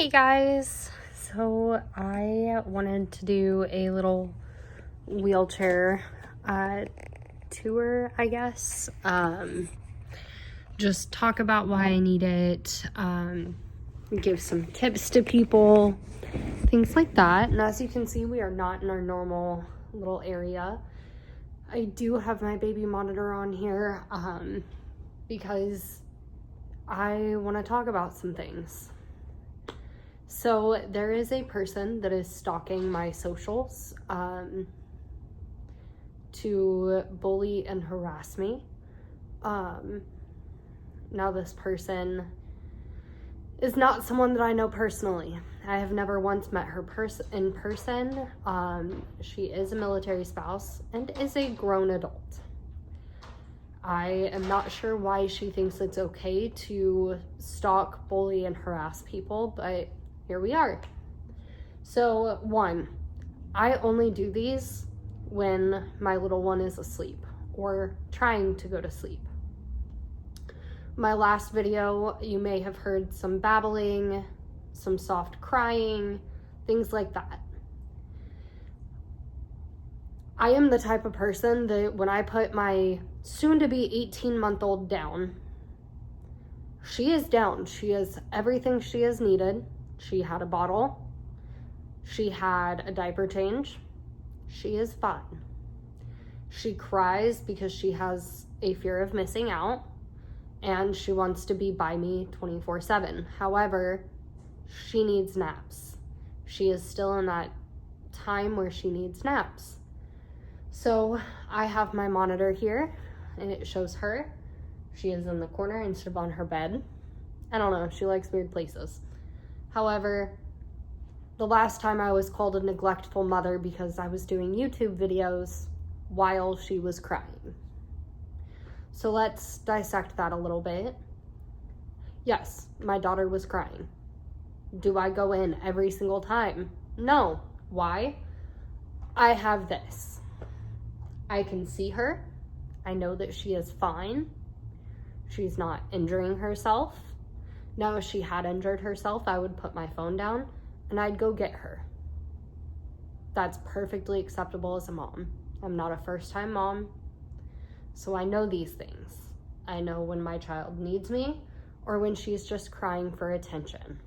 Hey guys, so I wanted to do a little wheelchair tour, I guess. Just talk about why I need it, give some tips to people, things like that. And as you can see, we are not in our normal little area. I do have my baby monitor on here because I want to talk about some things. So there is a person that is stalking my socials to bully and harass me. Now this person is not someone that I know personally. I have never once met her in person. She is a military spouse and is a grown adult. I am not sure why she thinks it's okay to stalk, bully, and harass people, but here we are. So one, I only do these when my little one is asleep or trying to go to sleep. My last video, you may have heard some babbling, some soft crying, things like that. I am the type of person that when I put my soon-to-be 18-month-old down, she is down. She has everything she has needed. She had a bottle. She had a diaper change. She is fine. She cries because she has a fear of missing out and she wants to be by me 24/7. However, she needs naps. She is still in that time where she needs naps. So I have my monitor here and it shows her. She is in the corner instead of on her bed. I don't know, she likes weird places. However, the last time I was called a neglectful mother because I was doing YouTube videos while she was crying. So let's dissect that a little bit. Yes, my daughter was crying. Do I go in every single time? No. Why? I have this. I can see her. I know that she is fine. She's not injuring herself. Now, if she had injured herself, I would put my phone down and I'd go get her. That's perfectly acceptable as a mom. I'm not a first-time mom, so I know these things. I know when my child needs me or when she's just crying for attention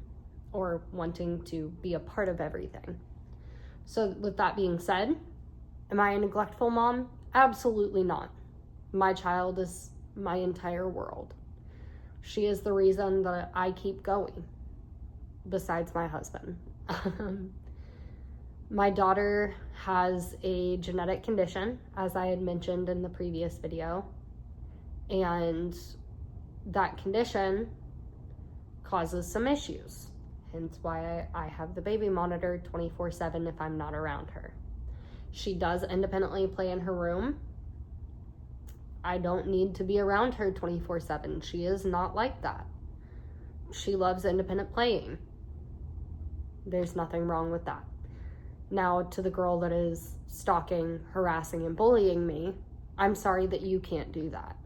or wanting to be a part of everything. So with that being said, am I a neglectful mom? Absolutely not. My child is my entire world. She is the reason that I keep going, besides my husband. My daughter has a genetic condition, as I had mentioned in the previous video, and that condition causes some issues, hence why I have the baby monitor 24/7 if I'm not around her. She does independently play in her room. I don't need to be around her 24/7. She is not like that. She loves independent playing. There's nothing wrong with that. Now, to the girl that is stalking, harassing, and bullying me, I'm sorry that you can't do that.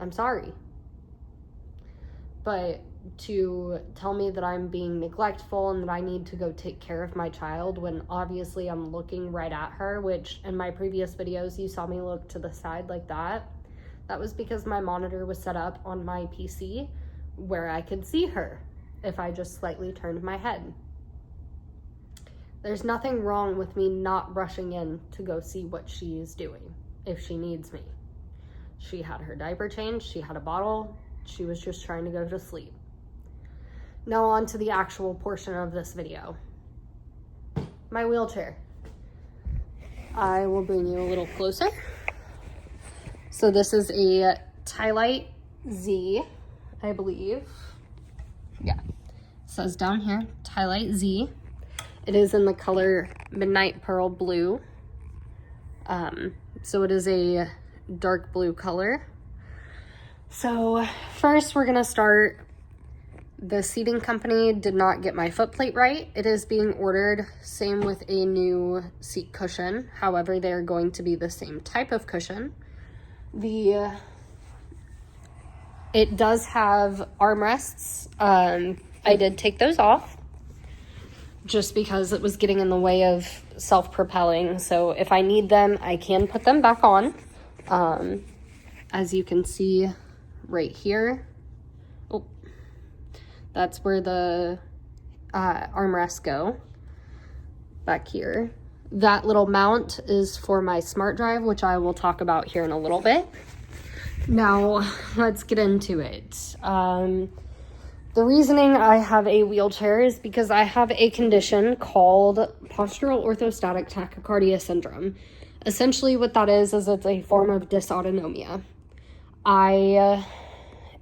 I'm sorry. But to tell me that I'm being neglectful and that I need to go take care of my child when obviously I'm looking right at her, which in my previous videos you saw me look to the side like that. That was because my monitor was set up on my PC where I could see her if I just slightly turned my head. There's nothing wrong with me not rushing in to go see what she is doing if she needs me. She had her diaper changed, she had a bottle, she was just trying to go to sleep. Now on to the actual portion of this video. My wheelchair. I will bring you a little closer. So this is a Tylite Z, I believe. Yeah, it says down here, Tylite Z. It is in the color Midnight Pearl Blue. So it is a dark blue color. So first we're gonna start. The seating company did not get my footplate right. It is being ordered, same with a new seat cushion. However, they're going to be the same type of cushion. It does have armrests I did take those off just because it was getting in the way of self-propelling. So if I need them, I can put them back on. As you can see right here, oh, that's where the armrests go, back here. That little mount is for my smart drive, which I will talk about here in a little bit. Now, let's get into it. The reasoning I have a wheelchair is because I have a condition called postural orthostatic tachycardia syndrome. Essentially what that is it's a form of dysautonomia.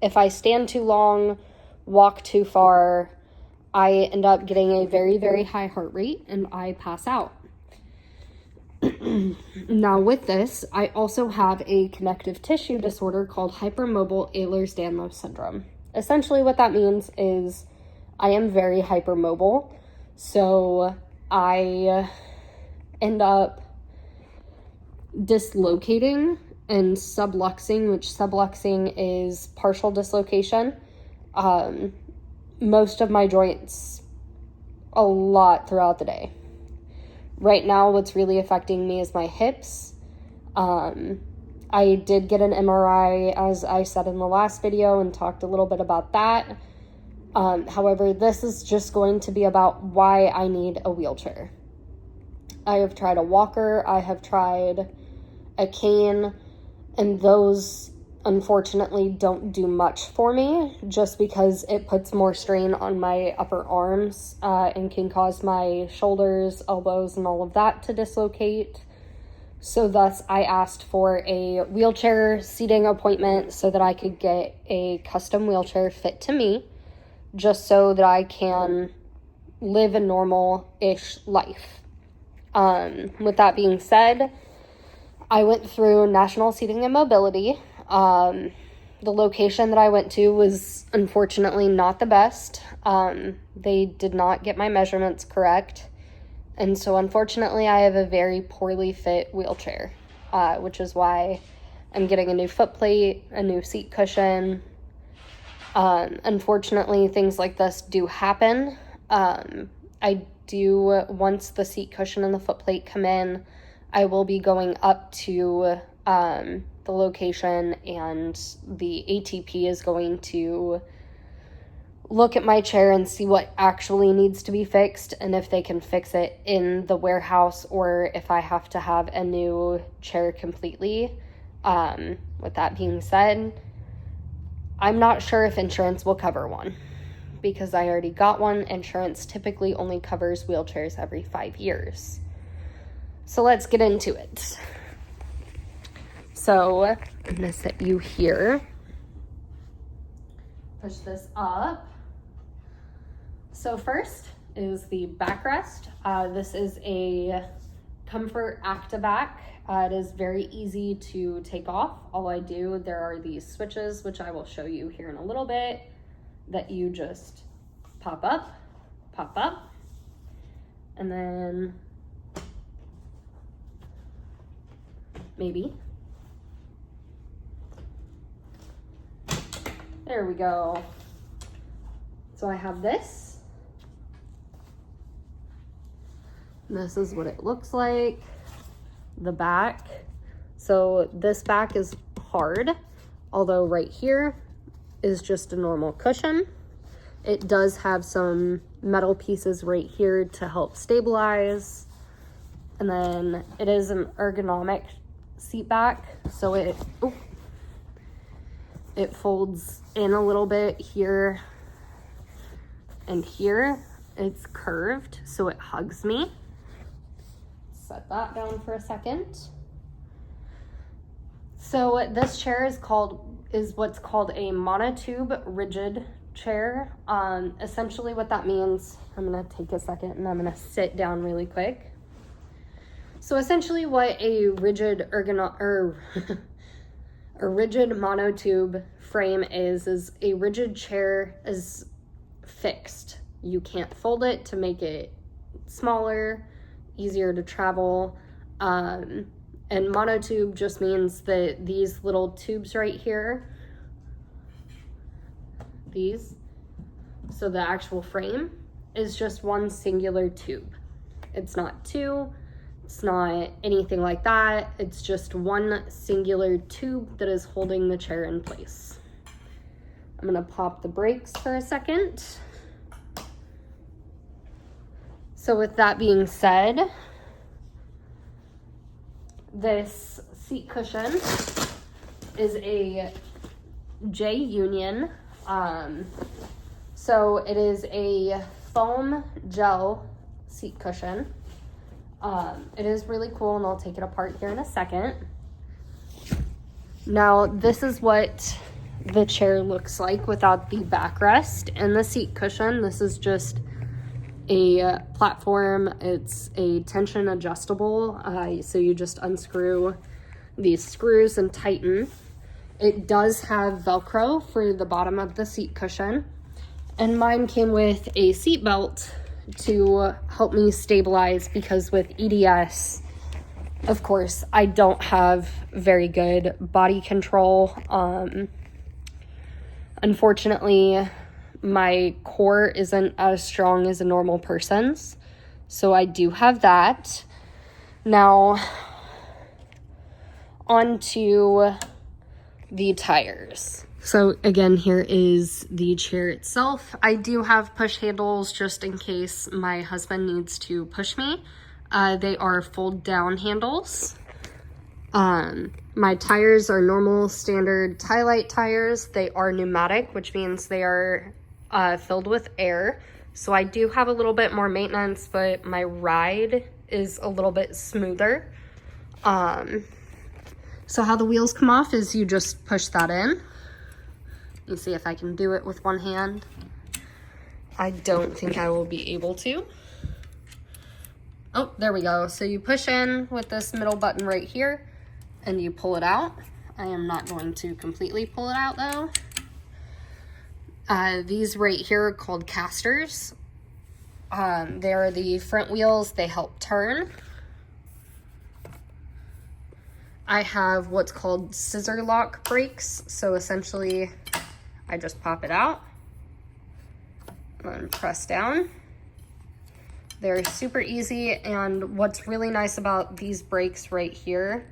If I stand too long, walk too far, I end up getting a very, very high heart rate and I pass out. Now with this, I also have a connective tissue disorder called hypermobile Ehlers-Danlos syndrome. Essentially what that means is I am very hypermobile, so I end up dislocating and subluxing, which subluxing is partial dislocation. Most of my joints a lot throughout the day. Right now, what's really affecting me is my hips. I did get an MRI, as I said in the last video, and talked a little bit about that. However, this is just going to be about why I need a wheelchair. I have tried a walker, I have tried a cane, and those unfortunately don't do much for me just because it puts more strain on my upper arms and can cause my shoulders, elbows, and all of that to dislocate. So thus I asked for a wheelchair seating appointment so that I could get a custom wheelchair fit to me, just so that I can live a normal-ish life. With that being said, I went through National Seating and Mobility. The location that I went to was unfortunately not the best. They did not get my measurements correct. And so unfortunately I have a very poorly fit wheelchair, which is why I'm getting a new foot plate, a new seat cushion. Unfortunately, things like this do happen. Once the seat cushion and the foot plate come in, I will be going up to the location, and the ATP is going to look at my chair and see what actually needs to be fixed, and if they can fix it in the warehouse or if I have to have a new chair completely. With that being said, I'm not sure if insurance will cover one because I already got one. Insurance typically only covers wheelchairs every 5 years. So let's get into it. So I'm gonna set you here. Push this up. So first is the backrest. This is a Comfort Activac. It is very easy to take off. There are these switches, which I will show you here in a little bit, that you just pop up, and then maybe. There we go. So I have this. This is what it looks like. The back. So this back is hard, although right here is just a normal cushion. It does have some metal pieces right here to help stabilize. And then it is an ergonomic seat back, so it folds in a little bit here and here. It's curved, so it hugs me. Set that down for a second. So this chair is what's called a monotube rigid chair. Essentially what that means, I'm gonna take a second and I'm gonna sit down really quick. So essentially what a rigid a rigid monotube frame is a rigid chair is fixed. You can't fold it to make it smaller, easier to travel. And monotube just means that these little tubes right here, these So the actual frame is just one singular tube. It's not two, it's not anything like that. It's just one singular tube that is holding the chair in place. I'm gonna pop the brakes for a second. So with that being said, this seat cushion is a J Union. So it is a foam gel seat cushion. It is really cool, and I'll take it apart here in a second. Now, this is what the chair looks like without the backrest and the seat cushion. This is just a platform. It's a tension adjustable, so you just unscrew these screws and tighten. It does have Velcro for the bottom of the seat cushion, and mine came with a seat belt to help me stabilize, because with EDS, of course, I don't have very good body control. Unfortunately, my core isn't as strong as a normal person's, so I do have that. Now, onto the tires. So again, here is the chair itself. I do have push handles just in case my husband needs to push me. They are fold down handles. My tires are normal standard Tylite tires. They are pneumatic, which means they are filled with air. So I do have a little bit more maintenance, but my ride is a little bit smoother. So how the wheels come off is you just push that in. You see if I can do it with one hand. I don't think I will be able to. Oh, there we go. So you push in with this middle button right here, and you pull it out. I am not going to completely pull it out though. These right here are called casters. They are the front wheels. They help turn. I have what's called scissor lock brakes. So essentially, I just pop it out and press down. They're super easy, and what's really nice about these brakes right here,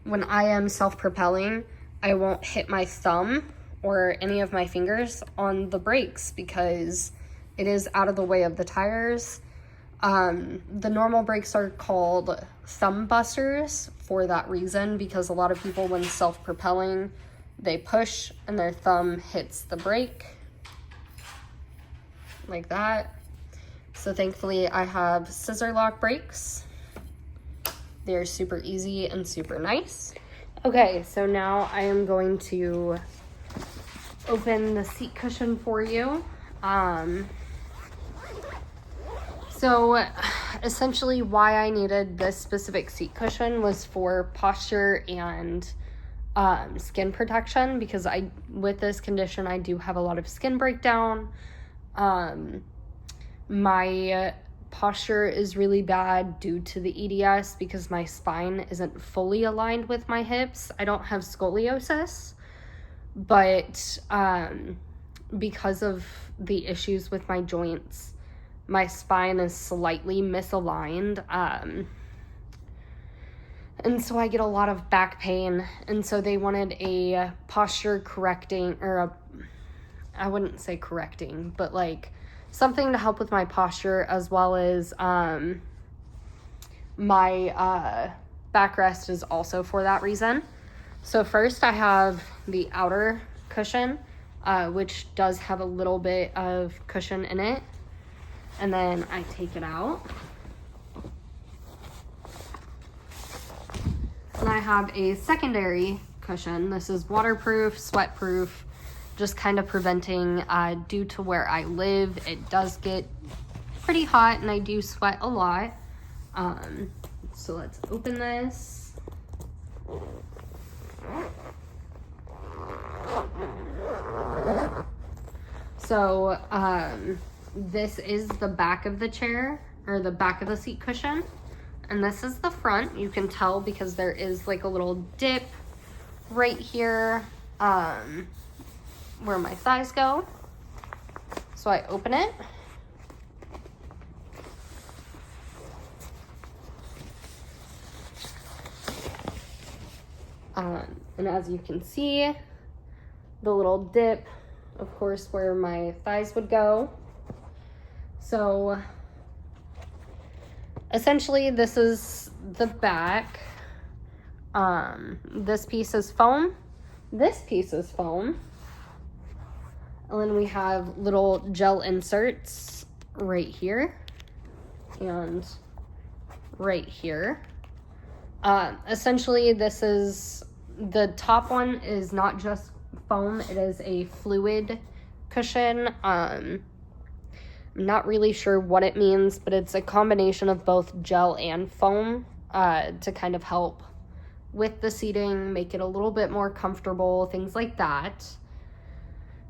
when I am self-propelling, I won't hit my thumb or any of my fingers on the brakes because it is out of the way of the tires. The normal brakes are called thumb busters for that reason, because a lot of people, when self-propelling, they push and their thumb hits the brake like that. So thankfully I have scissor lock brakes. They're super easy and super nice. Okay, so now I am going to open the seat cushion for you. So essentially why I needed this specific seat cushion was for posture and skin protection, because with this condition I do have a lot of skin breakdown. My posture is really bad due to the EDS because my spine isn't fully aligned with my hips. I don't have scoliosis, but because of the issues with my joints, my spine is slightly misaligned. And so I get a lot of back pain. And so they wanted a posture correcting, or I wouldn't say correcting, but like something to help with my posture, as well as my backrest is also for that reason. So first I have the outer cushion, which does have a little bit of cushion in it. And then I take it out. And I have a secondary cushion. This is waterproof, sweatproof, just kind of preventing, due to where I live, it does get pretty hot and I do sweat a lot. So let's open this. So this is the back of the chair, or the back of the seat cushion, and this is the front. You can tell because there is like a little dip right here where my thighs go. So I open it. And as you can see, the little dip, of course, where my thighs would go. So essentially this is the back. This piece is foam. This piece is foam. And then we have little gel inserts right here and right here. Essentially, this is, the top one is not just foam, it is a fluid cushion. I'm not really sure what it means, but it's a combination of both gel and foam to kind of help with the seating, make it a little bit more comfortable, things like that.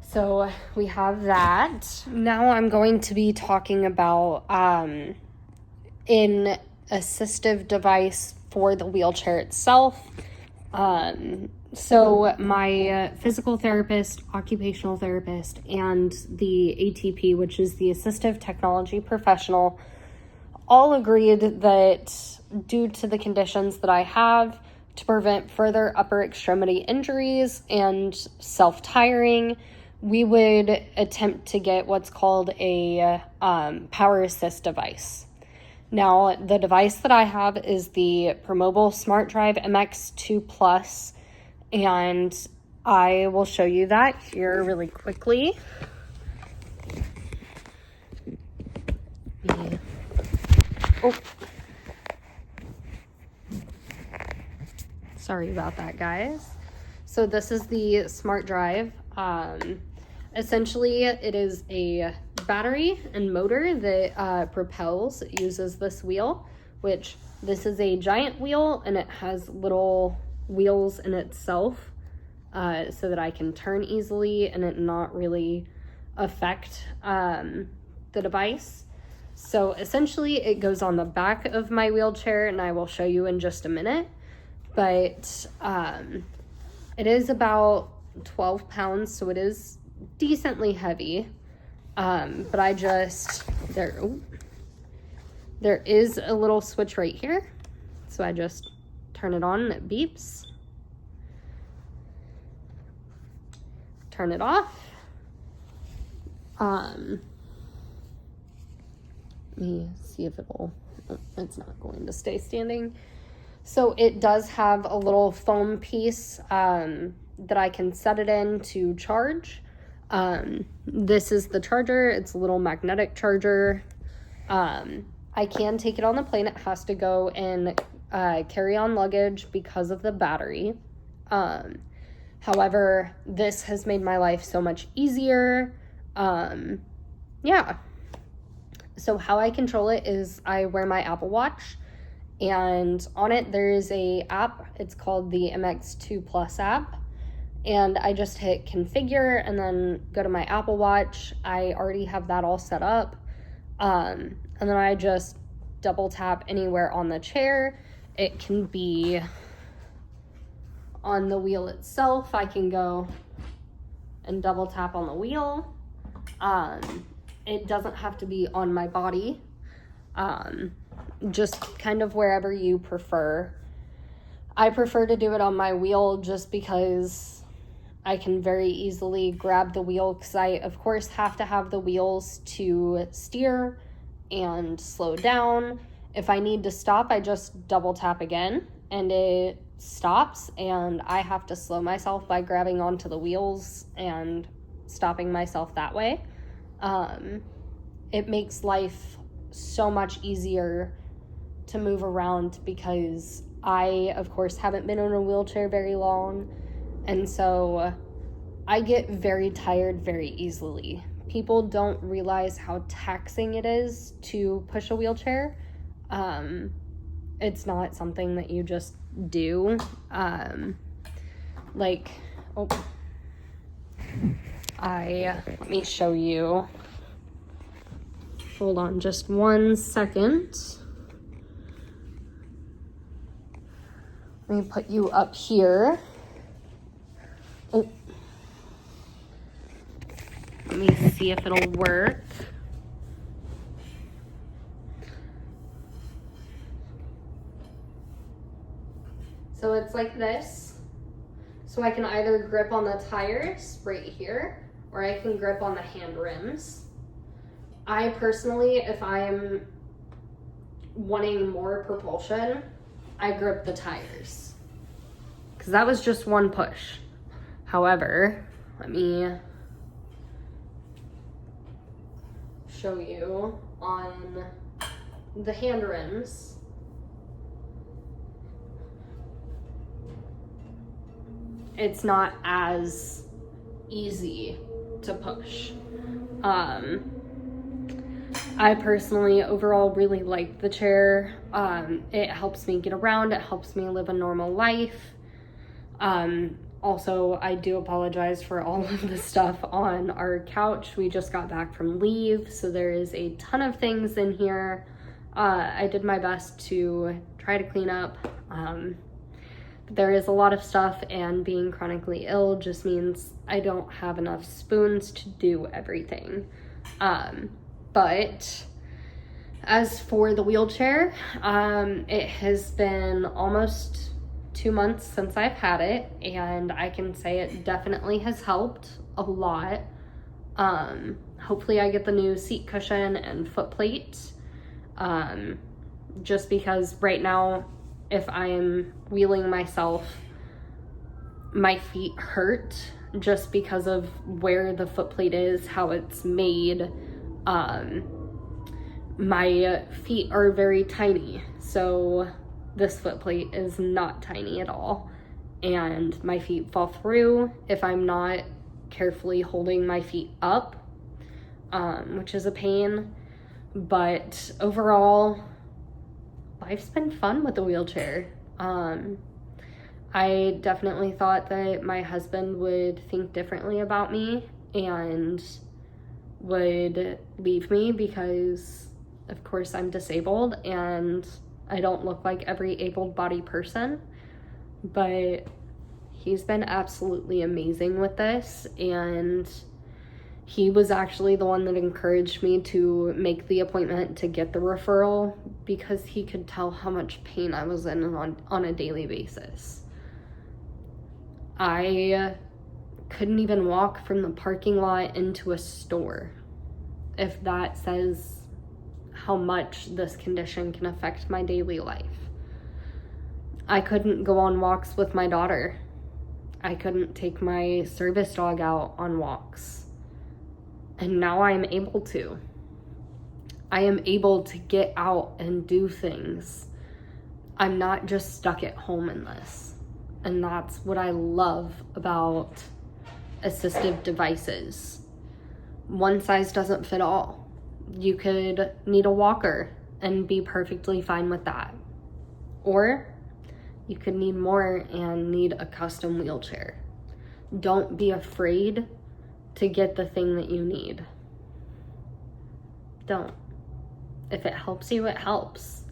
So we have that. Now I'm going to be talking about an assistive device for the wheelchair itself. So my physical therapist, occupational therapist, and the ATP, which is the assistive technology professional, all agreed that due to the conditions that I have, to prevent further upper extremity injuries and self-tiring, we would attempt to get what's called a power assist device. Now, the device that I have is the Promobile Smart Drive MX2 Plus, and I will show you that here really quickly. Oh. Sorry about that, guys. So this is the Smart Drive. Essentially, it is a battery and motor that propels. It uses this wheel, which this is a giant wheel, and it has little wheels in itself so that I can turn easily and it not really affect the device. So essentially, it goes on the back of my wheelchair, and I will show you in just a minute. But it is about 12 pounds, so it is decently heavy. But I just, there is a little switch right here. So I just turn it on and it beeps. Turn it off. Let me see if it'll, it's not going to stay standing. So it does have a little foam piece that I can set it in to charge. This is the charger. It's a little magnetic charger. I can take it on the plane. It has to go in carry-on luggage because of the battery. However, this has made my life so much easier. Yeah. So how I control it is I wear my Apple Watch, and on it there is a app. It's called the MX2 Plus app, and I just hit configure and then go to my Apple Watch. I already have that all set up, and then I just double tap anywhere on the chair. It can be on the wheel itself. I can go and double tap on the wheel. It doesn't have to be on my body, just kind of wherever you prefer. I prefer to do it on my wheel just because I can very easily grab the wheel, because I, of course, have to have the wheels to steer and slow down. If I need to stop, I just double tap again and it stops, and I have to slow myself by grabbing onto the wheels and stopping myself that way. It makes life so much easier to move around, because I, of course, haven't been in a wheelchair very long, and so I get very tired very easily. People don't realize how taxing it is to push a wheelchair. It's not something that you just do. Let me show you. Hold on just 1 second. Let me put you up here. Oh. Let me see if it'll work. So it's like this. So I can either grip on the tires right here, or I can grip on the hand rims. I personally, if I'm wanting more propulsion, I grip the tires, because that was just one push. However, let me show you on the hand rims. It's not as easy to push. I personally overall really like the chair. It helps me get around, it helps me live a normal life. Also, I do apologize for all of the stuff on our couch. We just got back from leave, so there is a ton of things in here. I did my best to try to clean up. There is a lot of stuff, and being chronically ill just means I don't have enough spoons to do everything. But as for the wheelchair, it has been almost 2 months since I've had it, and I can say it definitely has helped a lot. Hopefully I get the new seat cushion and foot plate, just because right now, if I'm wheeling myself, my feet hurt just because of where the foot plate is, how it's made. My feet are very tiny, so this foot plate is not tiny at all, and my feet fall through if I'm not carefully holding my feet up, which is a pain. But overall, life's been fun with the wheelchair. I definitely thought that my husband would think differently about me and would leave me because, of course, I'm disabled and I don't look like every able-bodied person. But he's been absolutely amazing with this, and he was actually the one that encouraged me to make the appointment to get the referral, because he could tell how much pain I was in on a daily basis. I couldn't even walk from the parking lot into a store, if that says how much this condition can affect my daily life. I couldn't go on walks with my daughter. I couldn't take my service dog out on walks. And now I'm able to. I am able to get out and do things. I'm not just stuck at home in this. And that's what I love about assistive devices. One size doesn't fit all. You could need a walker and be perfectly fine with that. Or you could need more and need a custom wheelchair. Don't be afraid to get the thing that you need. Don't. If it helps you, it helps.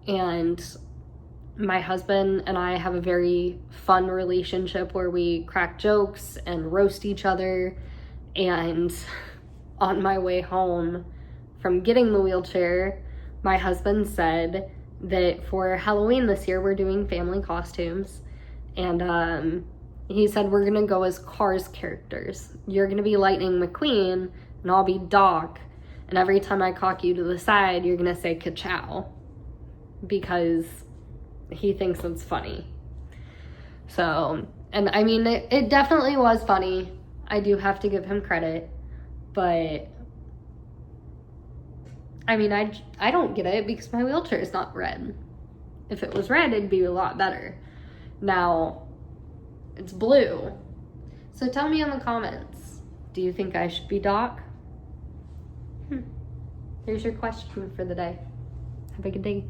And my husband and I have a very fun relationship where we crack jokes and roast each other. And on my way home from getting the wheelchair, my husband said that for Halloween this year, we're doing family costumes. And he said, we're gonna go as Cars characters. You're gonna be Lightning McQueen, and I'll be Doc. And every time I cock you to the side, you're gonna say ka-chow, because he thinks it's funny. So, and I mean, it definitely was funny. I do have to give him credit, but I mean, I don't get it because my wheelchair is not red. If it was red, it'd be a lot better. Now, it's blue. So tell me in the comments, do you think I should be Doc? Here's your question for the day. Have a good day.